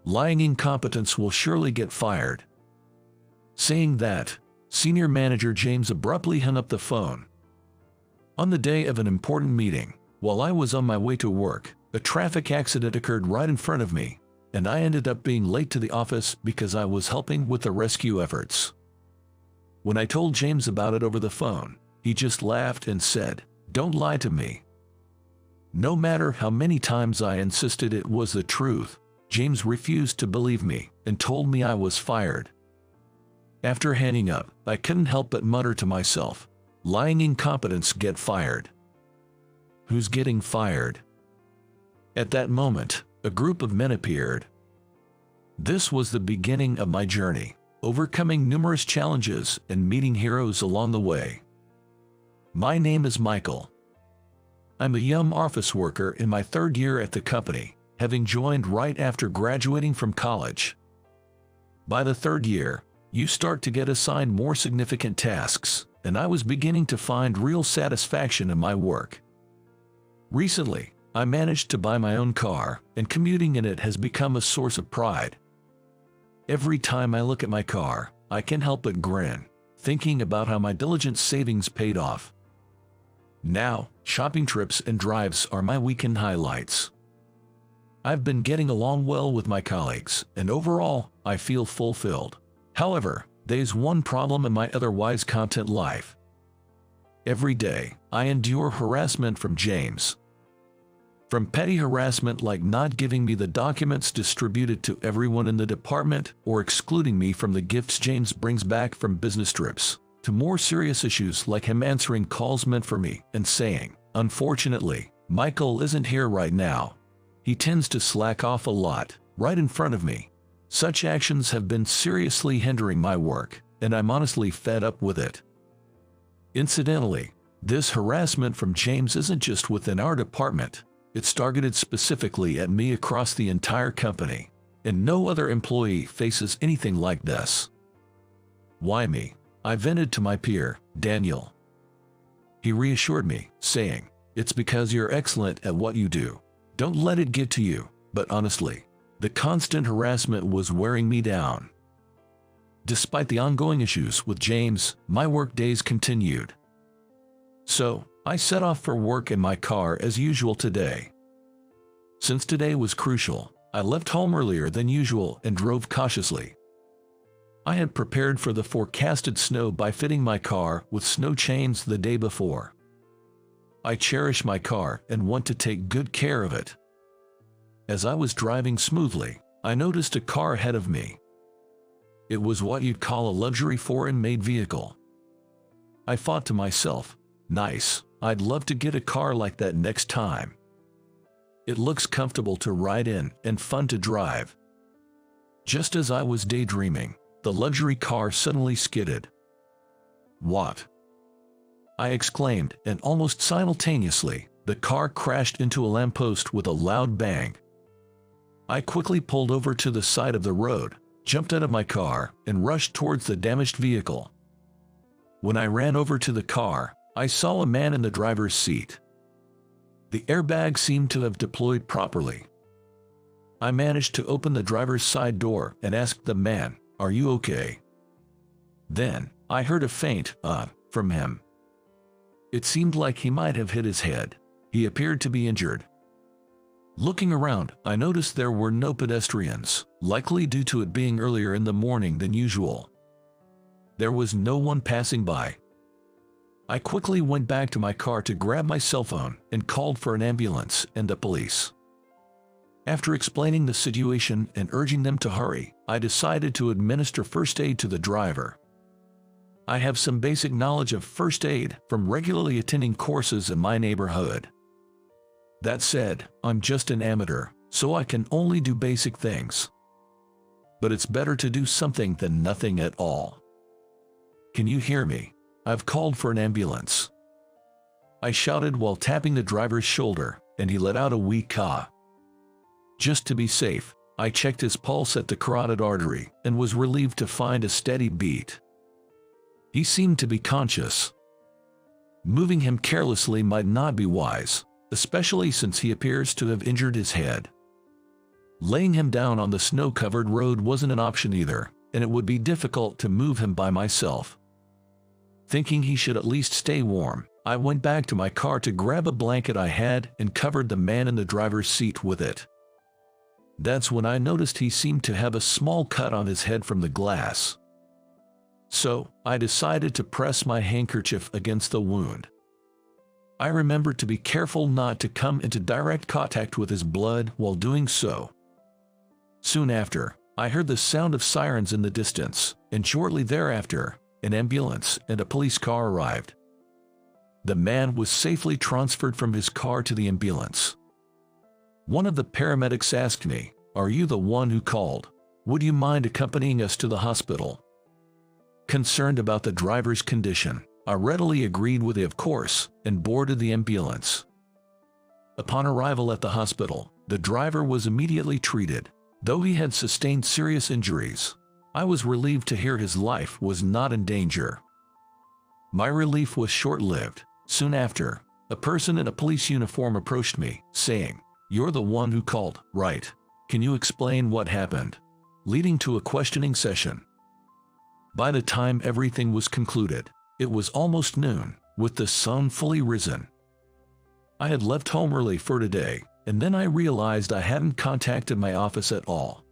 lying incompetence will surely get fired." Saying that, Senior Manager James abruptly hung up the phone. On the day of an important meeting, while I was on my way to work, a traffic accident occurred right in front of me, and I ended up being late to the office because I was helping with the rescue efforts. When I told James about it over the phone, he just laughed and said, "Don't lie to me." No matter how many times I insisted it was the truth, James refused to believe me and told me I was fired. After hanging up, I couldn't help but mutter to myself, "Lying incompetents get fired." Who's getting fired? At that moment, a group of men appeared. This was the beginning of my journey, overcoming numerous challenges and meeting heroes along the way. My name is Michael. I'm a young office worker in my 3rd year at the company, having joined right after graduating from college. By the 3rd year, you start to get assigned more significant tasks, and I was beginning to find real satisfaction in my work. Recently, I managed to buy my own car, and commuting in it has become a source of pride. Every time I look at my car, I can't help but grin, thinking about how my diligent savings paid off. Now, shopping trips and drives are my weekend highlights. I've been getting along well with my colleagues, and overall, I feel fulfilled. However, there's one problem in my otherwise content life. Every day, I endure harassment from James. From petty harassment like not giving me the documents distributed to everyone in the department or excluding me from the gifts James brings back from business trips, to more serious issues like him answering calls meant for me and saying, "Unfortunately, Michael isn't here right now." He tends to slack off a lot, right in front of me. Such actions have been seriously hindering my work, and I'm honestly fed up with it. Incidentally, this harassment from James isn't just within our department. It's targeted specifically at me across the entire company, and no other employee faces anything like this. Why me? I vented to my peer, Daniel. He reassured me, saying, "It's because you're excellent at what you do. Don't let it get to you." But honestly, the constant harassment was wearing me down. Despite the ongoing issues with James, my work days continued. So, I set off for work in my car as usual today. Since today was crucial, I left home earlier than usual and drove cautiously. I had prepared for the forecasted snow by fitting my car with snow chains the day before. I cherish my car and want to take good care of it. As I was driving smoothly, I noticed a car ahead of me. It was what you'd call a luxury foreign-made vehicle. I thought to myself, "Nice, I'd love to get a car like that next time. It looks comfortable to ride in and fun to drive." Just as I was daydreaming, the luxury car suddenly skidded. "What?" I exclaimed, and almost simultaneously, the car crashed into a lamppost with a loud bang. I quickly pulled over to the side of the road, jumped out of my car, and rushed towards the damaged vehicle. When I ran over to the car, I saw a man in the driver's seat. The airbag seemed to have deployed properly. I managed to open the driver's side door and asked the man, "Are you okay?" Then, I heard a faint, from him. It seemed like he might have hit his head. He appeared to be injured. Looking around, I noticed there were no pedestrians, likely due to it being earlier in the morning than usual. There was no one passing by. I quickly went back to my car to grab my cell phone and called for an ambulance and the police. After explaining the situation and urging them to hurry, I decided to administer first aid to the driver. I have some basic knowledge of first aid from regularly attending courses in my neighborhood. That said, I'm just an amateur, so I can only do basic things. But it's better to do something than nothing at all. Can you hear me? I've called for an ambulance. I shouted while tapping the driver's shoulder, and he let out a weak caw. Just to be safe, I checked his pulse at the carotid artery and was relieved to find a steady beat. He seemed to be conscious. Moving him carelessly might not be wise, especially since he appears to have injured his head. Laying him down on the snow-covered road wasn't an option either, and it would be difficult to move him by myself. Thinking he should at least stay warm, I went back to my car to grab a blanket I had and covered the man in the driver's seat with it. That's when I noticed he seemed to have a small cut on his head from the glass. So, I decided to press my handkerchief against the wound. I remembered to be careful not to come into direct contact with his blood while doing so. Soon after, I heard the sound of sirens in the distance, and shortly thereafter, an ambulance and a police car arrived. The man was safely transferred from his car to the ambulance. One of the paramedics asked me, "Are you the one who called? Would you mind accompanying us to the hospital?" Concerned about the driver's condition, I readily agreed with it, of course, and boarded the ambulance. Upon arrival at the hospital, the driver was immediately treated. Though he had sustained serious injuries, I was relieved to hear his life was not in danger. My relief was short-lived. Soon after, a person in a police uniform approached me, saying, "You're the one who called, right? Can you explain what happened?" Leading to a questioning session. By the time everything was concluded, it was almost noon, with the sun fully risen. I had left home early for today, and then I realized I hadn't contacted my office at all.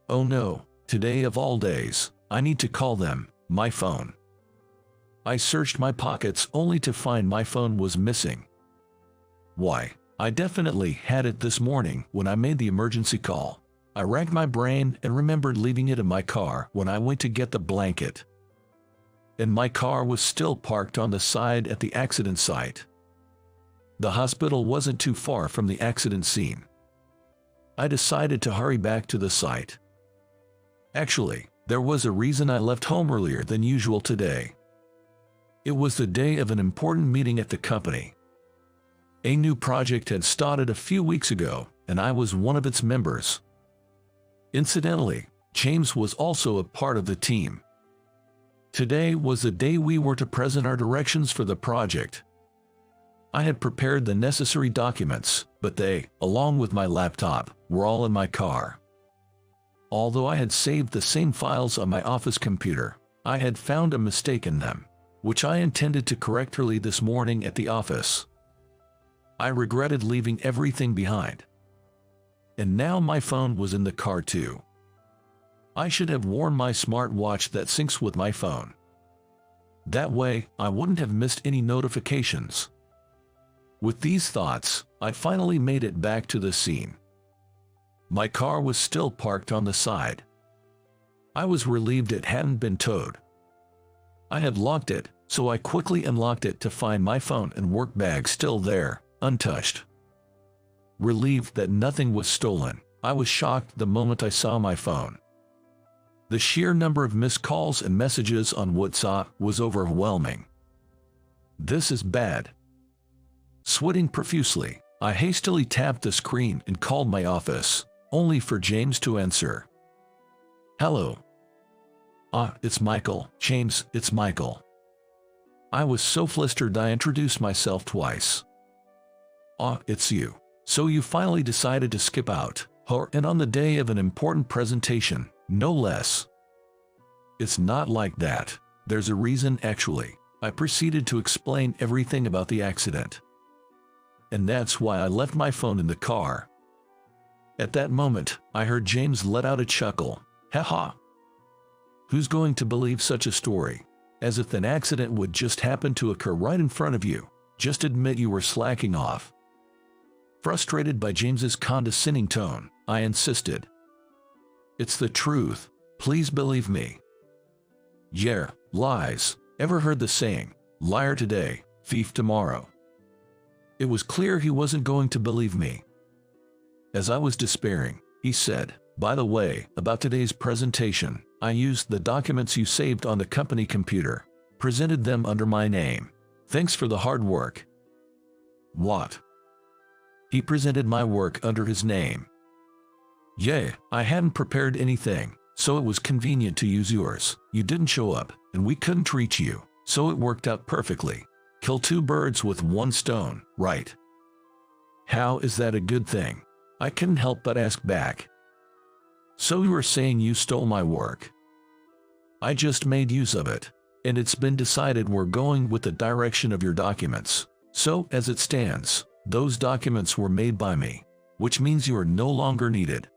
Oh no, today of all days, I need to call them, my phone. I searched my pockets only to find my phone was missing. Why, I definitely had it this morning when I made the emergency call. I racked my brain and remembered leaving it in my car when I went to get the blanket. And my car was still parked on the side at the accident site. The hospital wasn't too far from the accident scene. I decided to hurry back to the site. Actually, there was a reason I left home earlier than usual today. It was the day of an important meeting at the company. A new project had started a few weeks ago, and I was one of its members. Incidentally, James was also a part of the team. Today was the day we were to present our directions for the project. I had prepared the necessary documents, but they, along with my laptop, were all in my car. Although I had saved the same files on my office computer, I had found a mistake in them, which I intended to correct early this morning at the office. I regretted leaving everything behind. And now my phone was in the car too. I should have worn my smartwatch that syncs with my phone. That way, I wouldn't have missed any notifications. With these thoughts, I finally made it back to the scene. My car was still parked on the side. I was relieved it hadn't been towed. I had locked it, so I quickly unlocked it to find my phone and work bag still there, untouched. Relieved that nothing was stolen, I was shocked the moment I saw my phone. The sheer number of missed calls and messages on WhatsApp was overwhelming. This is bad. Sweating profusely, I hastily tapped the screen and called my office, only for James to answer. "Hello." It's Michael. James, it's Michael." I was so flustered I introduced myself twice. It's you. So you finally decided to skip out, and on the day of an important presentation, no less. It's not like that. There's a reason actually. I proceeded to explain everything about the accident. And that's why I left my phone in the car. At that moment, I heard James let out a chuckle. "Ha. Who's going to believe such a story? As if an accident would just happen to occur right in front of you. Just admit you were slacking off." Frustrated by James's condescending tone, I insisted. "It's the truth. Please believe me." "Yeah, lies. Ever heard the saying, liar today, thief tomorrow?" It was clear he wasn't going to believe me. As I was despairing, he said, "By the way, about today's presentation, I used the documents you saved on the company computer, presented them under my name. Thanks for the hard work." What? He presented my work under his name. "Yeah, I hadn't prepared anything, so it was convenient to use yours. You didn't show up, and we couldn't reach you, so it worked out perfectly. Kill two birds with one stone, right? How is that a good thing?" I couldn't help but ask back. So you were saying you stole my work? I just made use of it, and it's been decided we're going with the direction of your documents. So, as it stands, those documents were made by me, which means you are no longer needed.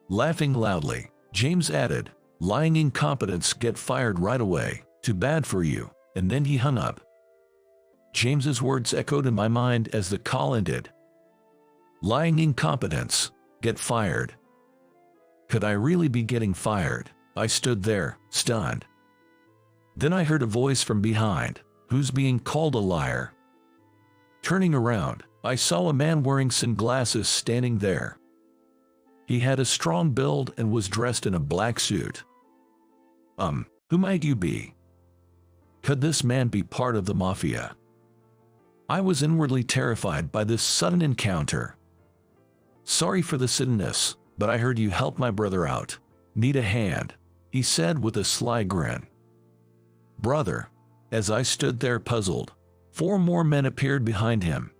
Laughing loudly, James added, lying incompetents get fired right away, too bad for you, and then he hung up. James's words echoed in my mind as the call ended. Lying incompetents get fired. Could I really be getting fired? I stood there, stunned. Then I heard a voice from behind, who's being called a liar? Turning around, I saw a man wearing sunglasses standing there. He had a strong build and was dressed in a black suit. Who might you be? Could this man be part of the mafia? I was inwardly terrified by this sudden encounter. Sorry for the suddenness, but I heard you helped my brother out. Need a hand, he said with a sly grin. Brother. As I stood there puzzled, 4 more men appeared behind him.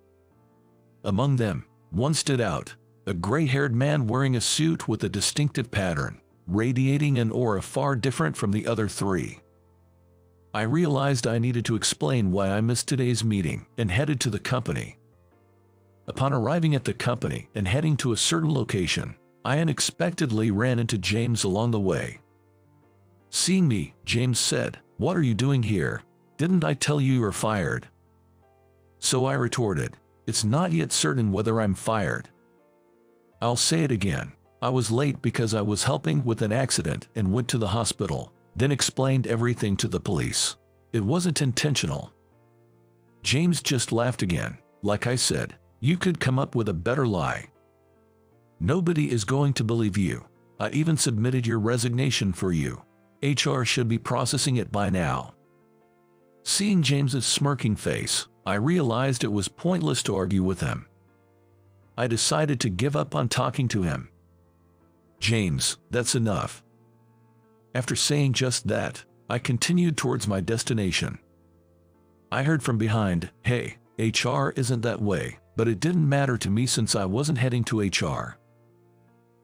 Among them, one stood out, a gray-haired man wearing a suit with a distinctive pattern, radiating an aura far different from the other 3. I realized I needed to explain why I missed today's meeting and headed to the company. Upon arriving at the company and heading to a certain location, I unexpectedly ran into James along the way. Seeing me, James said, "What are you doing here? Didn't I tell you were fired?" So I retorted, "It's not yet certain whether I'm fired." I'll say it again. I was late because I was helping with an accident and went to the hospital, then explained everything to the police. It wasn't intentional. James just laughed again. Like I said, you could come up with a better lie. Nobody is going to believe you. I even submitted your resignation for you. HR should be processing it by now. Seeing James's smirking face, I realized it was pointless to argue with him. I decided to give up on talking to him. James, that's enough. After saying just that, I continued towards my destination. I heard from behind, "Hey, HR isn't that way," but it didn't matter to me since I wasn't heading to HR.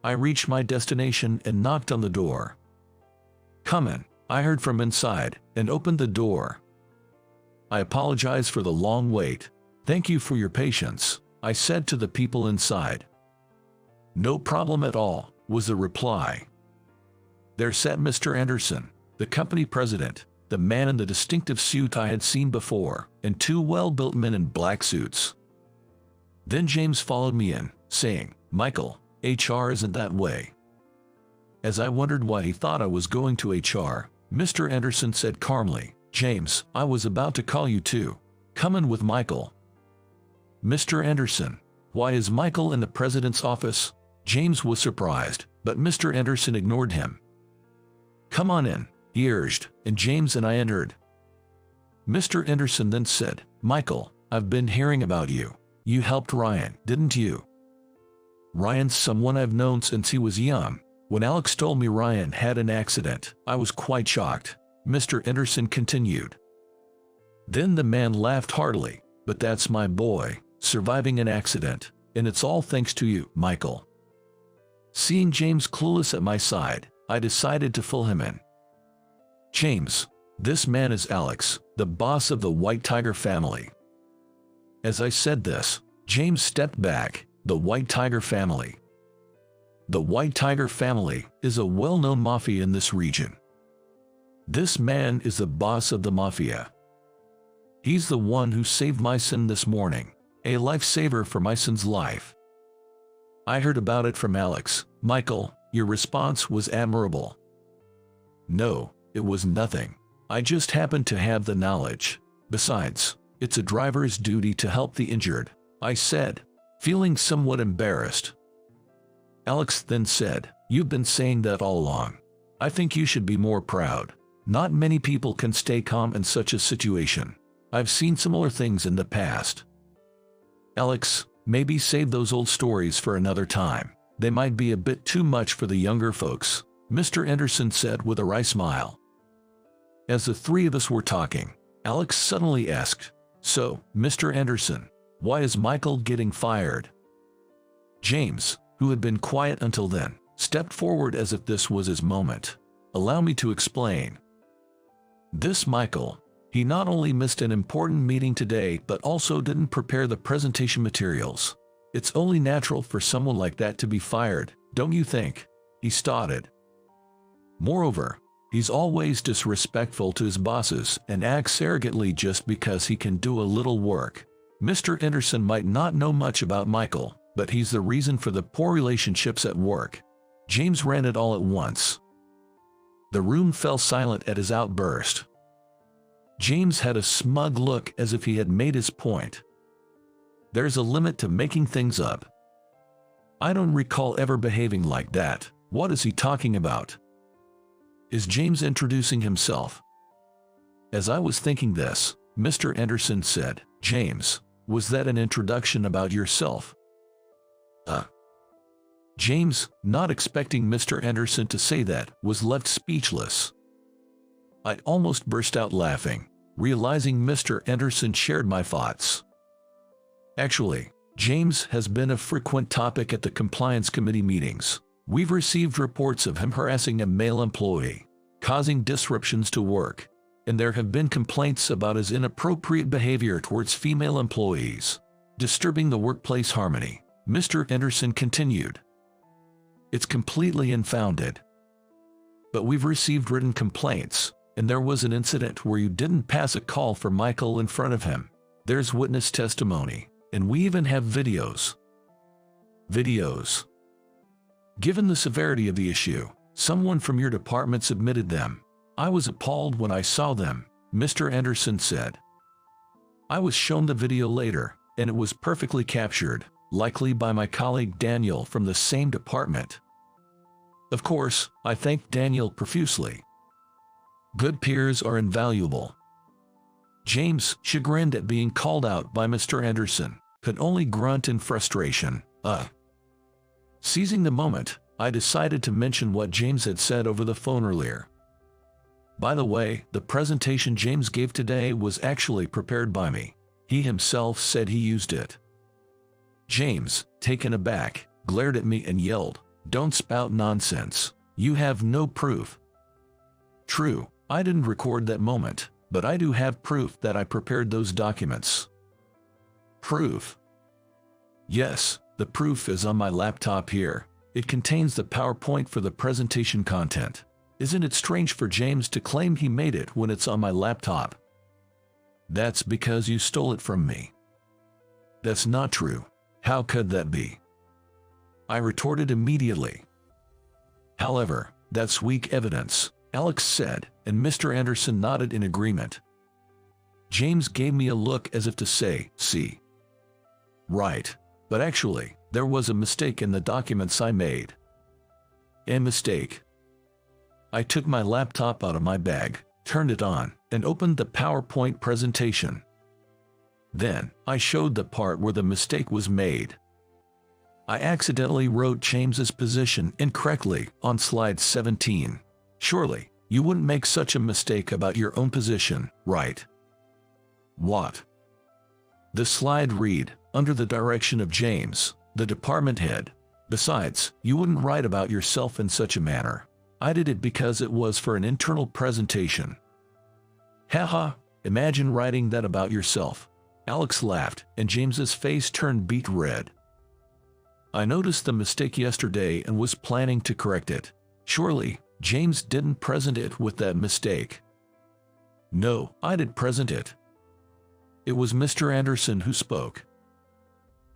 I reached my destination and knocked on the door. "Come in," I heard from inside, and opened the door. "I apologize for the long wait. Thank you for your patience," I said to the people inside. "No problem at all," was the reply. There sat Mr. Anderson, the company president, the man in the distinctive suit I had seen before, and 2 well-built men in black suits. Then James followed me in, saying, "Michael, HR isn't that way." As I wondered why he thought I was going to HR, Mr. Anderson said calmly, "James, I was about to call you too. Come in with Michael." "Mr. Anderson, why is Michael in the president's office?" James was surprised, but Mr. Anderson ignored him. "Come on in," he urged, and James and I entered. Mr. Anderson then said, "Michael, I've been hearing about you. You helped Ryan, didn't you?" "Ryan's someone I've known since he was young. When Alex told me Ryan had an accident, I was quite shocked," Mr. Anderson continued. Then the man laughed heartily, "But that's my boy, surviving an accident, and it's all thanks to you, Michael." Seeing James clueless at my side, I decided to fill him in. "James, this man is Alex, the boss of the White Tiger family." As I said this, James stepped back. The White Tiger family. The White Tiger family is a well-known mafia in this region. This man is the boss of the mafia. He's the one who saved my son this morning, a lifesaver for my son's life. I heard about it from Alex. Michael, your response was admirable. No, it was nothing. I just happened to have the knowledge. Besides, it's a driver's duty to help the injured, I said, feeling somewhat embarrassed. Alex then said, "You've been saying that all along. I think you should be more proud. Not many people can stay calm in such a situation. I've seen similar things in the past." Alex, maybe save those old stories for another time. They might be a bit too much for the younger folks, Mr. Anderson said with a wry smile. As the 3 of us were talking, Alex suddenly asked, "So, Mr. Anderson, why is Michael getting fired?" James, who had been quiet until then, stepped forward as if this was his moment. "Allow me to explain. This Michael, he not only missed an important meeting today but also didn't prepare the presentation materials. It's only natural for someone like that to be fired, don't you think?" he started. "Moreover, he's always disrespectful to his bosses and acts arrogantly just because he can do a little work. Mr. Anderson might not know much about Michael, but he's the reason for the poor relationships at work." James ran it all at once. The room fell silent at his outburst. James had a smug look as if he had made his point. "There's a limit to making things up. I don't recall ever behaving like that. What is he talking about? Is James introducing himself?" As I was thinking this, Mr. Anderson said, "James, was that an introduction about yourself?" James, not expecting Mr. Anderson to say that, was left speechless. I almost burst out laughing, realizing Mr. Anderson shared my thoughts. Actually, James has been a frequent topic at the compliance committee meetings. We've received reports of him harassing a male employee, causing disruptions to work, and there have been complaints about his inappropriate behavior towards female employees, disturbing the workplace harmony. Mr. Anderson continued. "It's completely unfounded. But we've received written complaints, and there was an incident where you didn't pass a call for Michael in front of him. There's witness testimony, and we even have videos." Videos? "Given the severity of the issue, someone from your department submitted them. I was appalled when I saw them," Mr. Anderson said. "I was shown the video later, and it was perfectly captured, likely by my colleague Daniel from the same department. Of course, I thanked Daniel profusely. Good peers are invaluable." James, chagrined at being called out by Mr. Anderson, could only grunt in frustration. Seizing the moment, I decided to mention what James had said over the phone earlier. "By the way, the presentation James gave today was actually prepared by me. He himself said he used it." James, taken aback, glared at me and yelled, "Don't spout nonsense. You have no proof." "True, I didn't record that moment, but I do have proof that I prepared those documents." "Proof?" "Yes, the proof is on my laptop here. It contains the PowerPoint for the presentation content. Isn't it strange for James to claim he made it when it's on my laptop?" "That's because you stole it from me." "That's not true. How could that be?" I retorted immediately. "However, that's weak evidence," Alex said, and Mr. Anderson nodded in agreement. James gave me a look as if to say, "See? Right. But actually, there was a mistake in the documents I made." "A mistake?" I took my laptop out of my bag, turned it on, and opened the PowerPoint presentation. Then, I showed the part where the mistake was made. I accidentally wrote James's position incorrectly on slide 17. Surely, you wouldn't make such a mistake about your own position, right? What? The slide read, "Under the direction of James, the department head." Besides, you wouldn't write about yourself in such a manner. I did it because it was for an internal presentation. Haha, imagine writing that about yourself. Alex laughed, and James's face turned beet red. I noticed the mistake yesterday and was planning to correct it. Surely, James didn't present it with that mistake. No, I did present it. It was Mr. Anderson who spoke.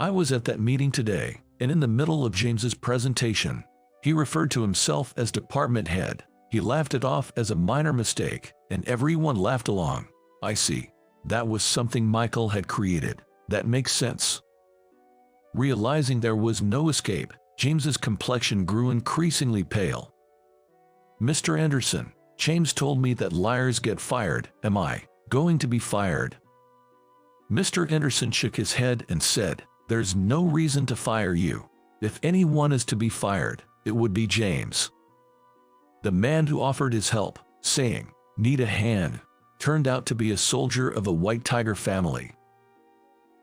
I was at that meeting today, and in the middle of James's presentation, he referred to himself as department head. He laughed it off as a minor mistake, and everyone laughed along. I see. That was something Michael had created. That makes sense. Realizing there was no escape, James's complexion grew increasingly pale. Mr. Anderson, James told me that liars get fired. Am I going to be fired? Mr. Anderson shook his head and said, "There's no reason to fire you. If anyone is to be fired, it would be James." The man who offered his help, saying, "Need a hand," turned out to be a soldier of a White Tiger family.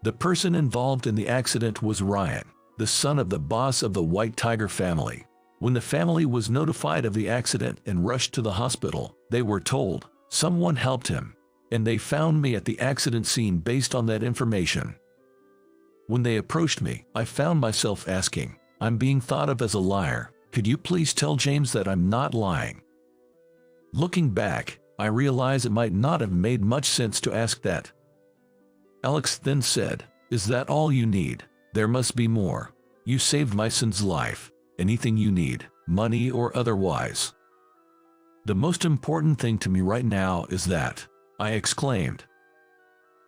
The person involved in the accident was Ryan, the son of the boss of the White Tiger family. When the family was notified of the accident and rushed to the hospital, they were told someone helped him, and they found me at the accident scene based on that information. When they approached me, I found myself asking, "I'm being thought of as a liar. Could you please tell James that I'm not lying?" Looking back, I realize it might not have made much sense to ask that. Alex then said, "Is that all you need? There must be more. You saved my son's life. Anything you need, money or otherwise." "The most important thing to me right now is that," I exclaimed.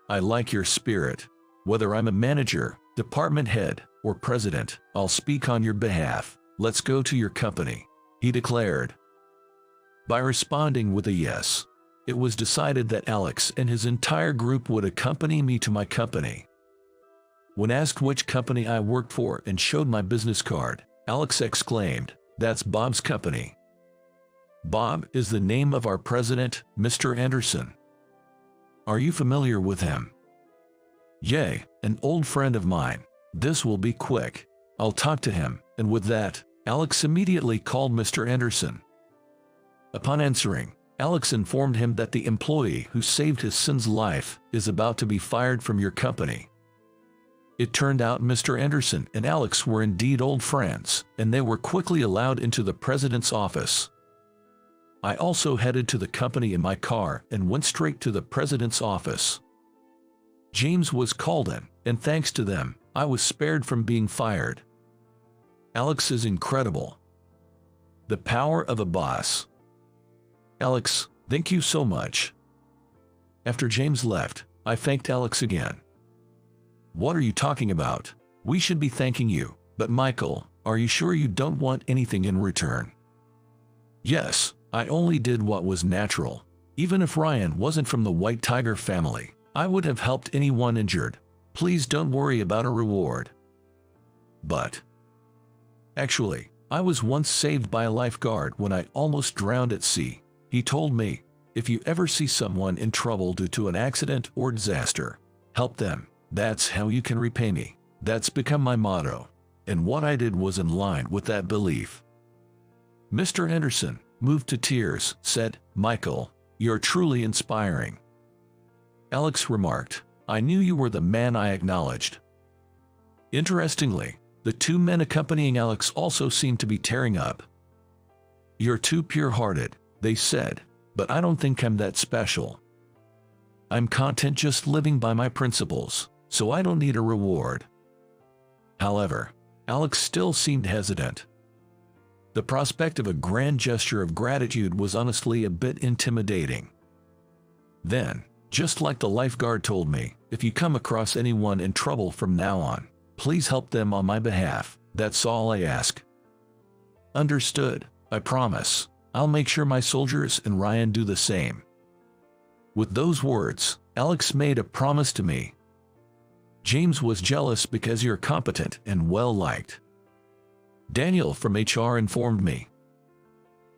"I like your spirit. Whether I'm a manager, department head, or president, I'll speak on your behalf. Let's go to your company," he declared. By responding with a yes, it was decided that Alex and his entire group would accompany me to my company. When asked which company I worked for and showed my business card, Alex exclaimed, "That's Bob's company." Bob is the name of our president, Mr. Anderson. Are you familiar with him? "Yay, an old friend of mine. This will be quick. I'll talk to him," and with that, Alex immediately called Mr. Anderson. Upon answering, Alex informed him that the employee who saved his son's life is about to be fired from your company. It turned out Mr. Anderson and Alex were indeed old friends, and they were quickly allowed into the president's office. I also headed to the company in my car and went straight to the president's office. James was called in, and thanks to them, I was spared from being fired. Alex is incredible. The power of a boss. Alex, thank you so much. After James left, I thanked Alex again. "What are you talking about? We should be thanking you, but Michael, are you sure you don't want anything in return?" "Yes, I only did what was natural. Even if Ryan wasn't from the White Tiger family, I would have helped anyone injured. Please don't worry about a reward." But actually, I was once saved by a lifeguard when I almost drowned at sea. He told me, "If you ever see someone in trouble due to an accident or disaster, help them. That's how you can repay me." That's become my motto, and what I did was in line with that belief. Mr. Anderson, moved to tears, said, "Michael, you're truly inspiring." Alex remarked, "I knew you were the man I acknowledged." Interestingly, the two men accompanying Alex also seemed to be tearing up. "You're too pure-hearted," they said, "but I don't think I'm that special. I'm content just living by my principles, so I don't need a reward." However, Alex still seemed hesitant. The prospect of a grand gesture of gratitude was honestly a bit intimidating. Then, just like the lifeguard told me, "If you come across anyone in trouble from now on, please help them on my behalf. That's all I ask." "Understood, I promise. I'll make sure my soldiers and Ryan do the same." With those words, Alex made a promise to me. "James was jealous because you're competent and well-liked." Daniel from HR informed me.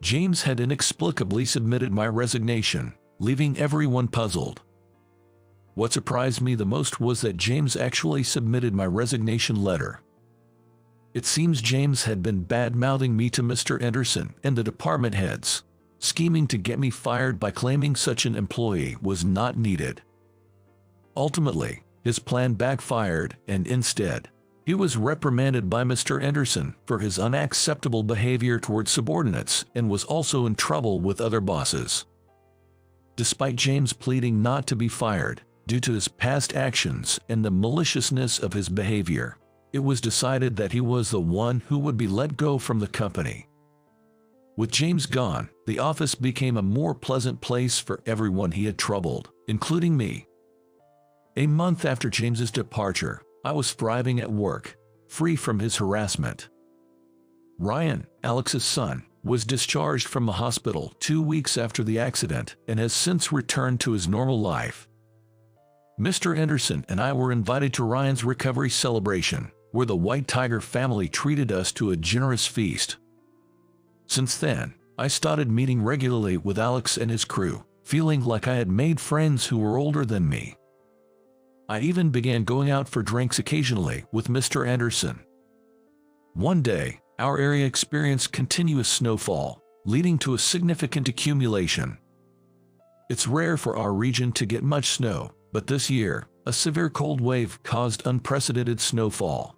James had inexplicably submitted my resignation, leaving everyone puzzled. What surprised me the most was that James actually submitted my resignation letter. It seems James had been bad-mouthing me to Mr. Anderson and the department heads, scheming to get me fired by claiming such an employee was not needed. Ultimately, his plan backfired, and instead, he was reprimanded by Mr. Anderson for his unacceptable behavior toward subordinates and was also in trouble with other bosses. Despite James pleading not to be fired due to his past actions and the maliciousness of his behavior, it was decided that he was the one who would be let go from the company. With James gone, the office became a more pleasant place for everyone he had troubled, including me. A month after James's departure, I was thriving at work, free from his harassment. Ryan, Alex's son, was discharged from the hospital 2 weeks after the accident and has since returned to his normal life. Mr. Anderson and I were invited to Ryan's recovery celebration, where the White Tiger family treated us to a generous feast. Since then, I started meeting regularly with Alex and his crew, feeling like I had made friends who were older than me. I even began going out for drinks occasionally with Mr. Anderson. One day, our area experienced continuous snowfall, leading to a significant accumulation. It's rare for our region to get much snow, but this year, a severe cold wave caused unprecedented snowfall.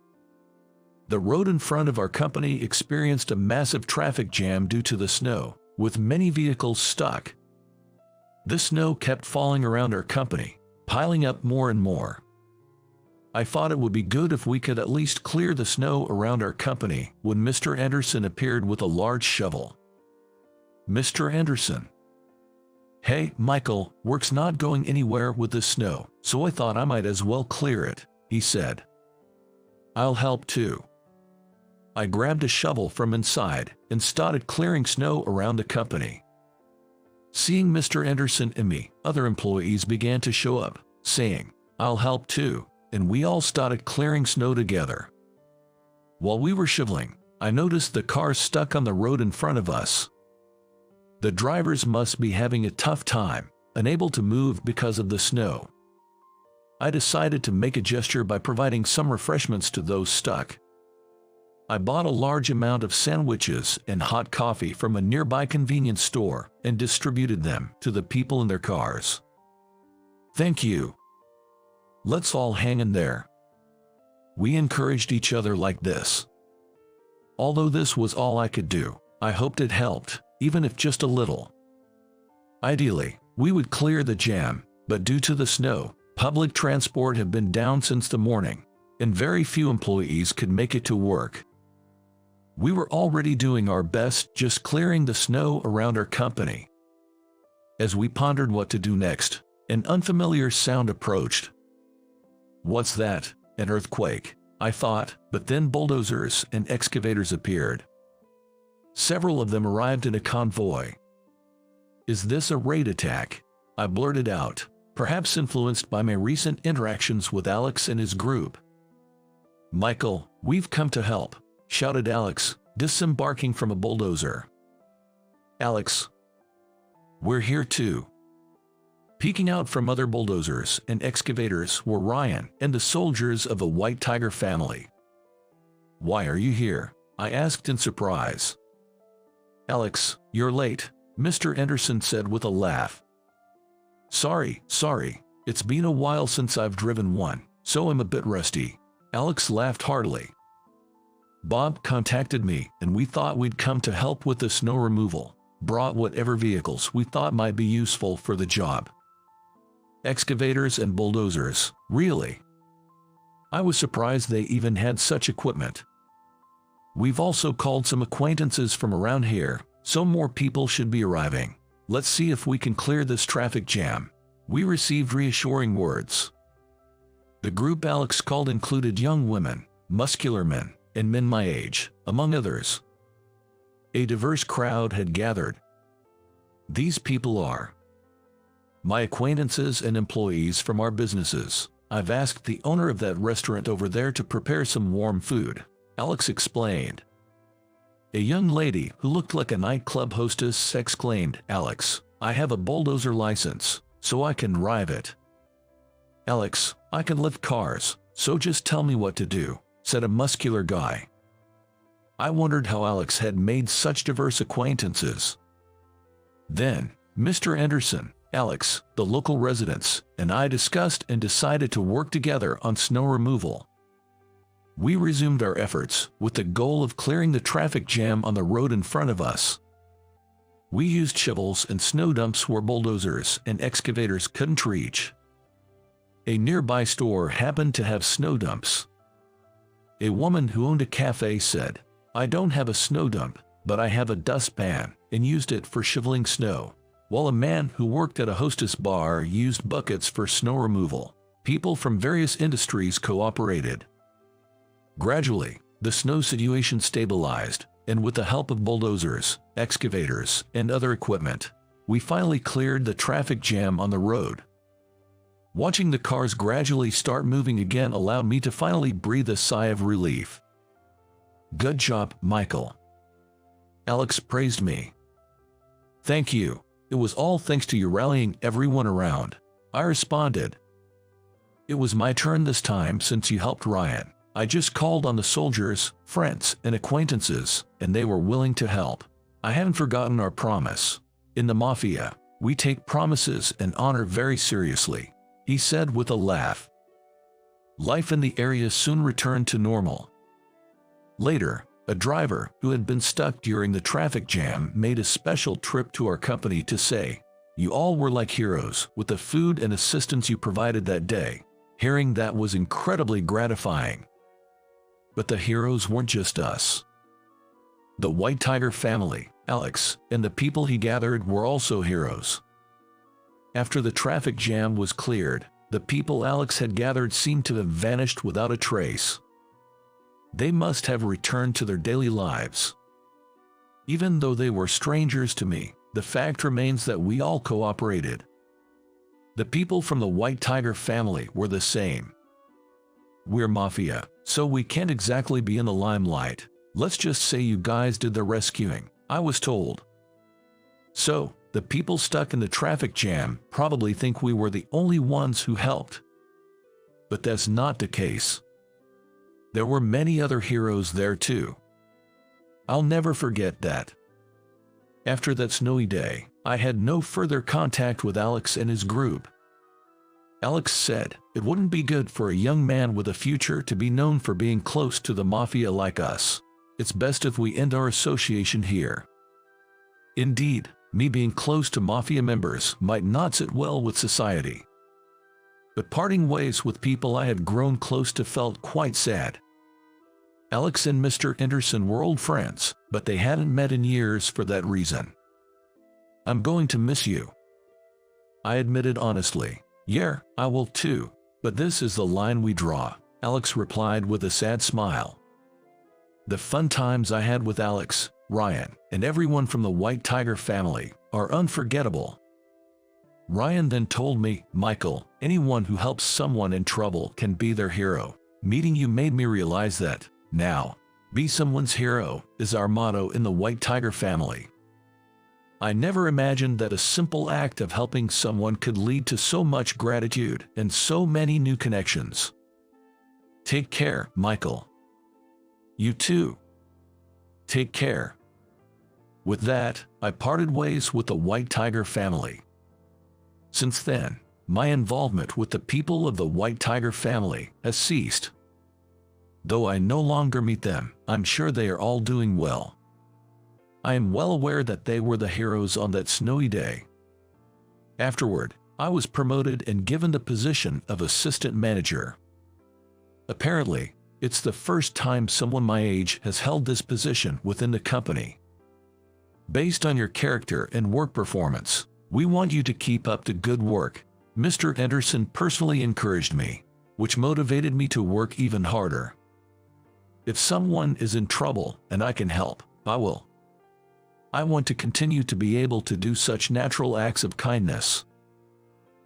The road in front of our company experienced a massive traffic jam due to the snow, with many vehicles stuck. The snow kept falling around our company, piling up more and more. I thought it would be good if we could at least clear the snow around our company when Mr. Anderson appeared with a large shovel. Mr. Anderson. Hey, Michael, work's not going anywhere with this snow, so I thought I might as well clear it, he said. I'll help too. I grabbed a shovel from inside and started clearing snow around the company. Seeing Mr. Anderson and me, other employees began to show up, saying, I'll help too, and we all started clearing snow together. While we were shoveling, I noticed the cars stuck on the road in front of us. The drivers must be having a tough time, unable to move because of the snow. I decided to make a gesture by providing some refreshments to those stuck. I bought a large amount of sandwiches and hot coffee from a nearby convenience store and distributed them to the people in their cars. Thank you. Let's all hang in there. We encouraged each other like this. Although this was all I could do, I hoped it helped, even if just a little. Ideally, we would clear the jam, but due to the snow, public transport had been down since the morning, and very few employees could make it to work. We were already doing our best just clearing the snow around our company. As we pondered what to do next, an unfamiliar sound approached. What's that? An earthquake, I thought, but then bulldozers and excavators appeared. Several of them arrived in a convoy. Is this a raid attack? I blurted out, perhaps influenced by my recent interactions with Alex and his group. Michael, we've come to help, shouted Alex, disembarking from a bulldozer. Alex, we're here too. Peeking out from other bulldozers and excavators were Ryan and the soldiers of a White Tiger family. Why are you here? I asked in surprise. Alex, you're late, Mr. Anderson said with a laugh. Sorry, it's been a while since I've driven one, so I'm a bit rusty. Alex laughed heartily. Bob contacted me and we thought we'd come to help with the snow removal, brought whatever vehicles we thought might be useful for the job. Excavators and bulldozers, really? I was surprised they even had such equipment. We've also called some acquaintances from around here, so more people should be arriving. Let's see if we can clear this traffic jam. We received reassuring words. The group Alex called included young women, muscular men, and men my age, among others. A diverse crowd had gathered. These people are my acquaintances and employees from our businesses. I've asked the owner of that restaurant over there to prepare some warm food, Alex explained. A young lady who looked like a nightclub hostess exclaimed, Alex, I have a bulldozer license, so I can drive it. Alex, I can lift cars, so just tell me what to do, said a muscular guy. I wondered how Alex had made such diverse acquaintances. Then, Mr. Anderson, Alex, the local residents, and I discussed and decided to work together on snow removal. We resumed our efforts with the goal of clearing the traffic jam on the road in front of us. We used shovels and snow dumps where bulldozers and excavators couldn't reach. A nearby store happened to have snow dumps. A woman who owned a cafe said, I don't have a snow dump, but I have a dustpan, and used it for shoveling snow, while a man who worked at a hostess bar used buckets for snow removal. People from various industries cooperated. Gradually, the snow situation stabilized, and with the help of bulldozers, excavators, and other equipment, we finally cleared the traffic jam on the road. Watching the cars gradually start moving again allowed me to finally breathe a sigh of relief. Good job, Michael. Alex praised me. Thank you. It was all thanks to you rallying everyone around, I responded. It was my turn this time since you helped Ryan. I just called on the soldiers, friends, and acquaintances, and they were willing to help. I haven't forgotten our promise. In the mafia, we take promises and honor very seriously," he said with a laugh. Life in the area soon returned to normal. Later, a driver who had been stuck during the traffic jam made a special trip to our company to say, "You all were like heroes with the food and assistance you provided that day." Hearing that was incredibly gratifying. But the heroes weren't just us. The White Tiger family, Alex, and the people he gathered were also heroes. After the traffic jam was cleared, the people Alex had gathered seemed to have vanished without a trace. They must have returned to their daily lives. Even though they were strangers to me, the fact remains that we all cooperated. The people from the White Tiger family were the same. We're mafia, so we can't exactly be in the limelight. Let's just say you guys did the rescuing, I was told. So, the people stuck in the traffic jam probably think we were the only ones who helped. But that's not the case. There were many other heroes there too. I'll never forget that. After that snowy day, I had no further contact with Alex and his group. Alex said it wouldn't be good for a young man with a future to be known for being close to the mafia like us. It's best if we end our association here. Indeed, me being close to mafia members might not sit well with society. But parting ways with people I had grown close to felt quite sad. Alex and Mr. Anderson were old friends, but they hadn't met in years for that reason. "I'm going to miss you," I admitted honestly. "Yeah, I will too, but this is the line we draw," Alex replied with a sad smile. The fun times I had with Alex, Ryan, and everyone from the White Tiger family are unforgettable. Ryan then told me, "Michael, anyone who helps someone in trouble can be their hero. Meeting you made me realize that. Now, be someone's hero is our motto in the White Tiger family." I never imagined that a simple act of helping someone could lead to so much gratitude and so many new connections. Take care, Michael. You too. Take care. With that, I parted ways with the White Tiger family. Since then, my involvement with the people of the White Tiger family has ceased. Though I no longer meet them, I'm sure they are all doing well. I am well aware that they were the heroes on that snowy day. Afterward, I was promoted and given the position of assistant manager. Apparently, it's the first time someone my age has held this position within the company. Based on your character and work performance, we want you to keep up the good work. Mr. Anderson personally encouraged me, which motivated me to work even harder. If someone is in trouble and I can help, I will. I want to continue to be able to do such natural acts of kindness.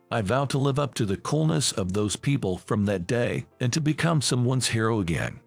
I vow to live up to the coolness of those people from that day and to become someone's hero again.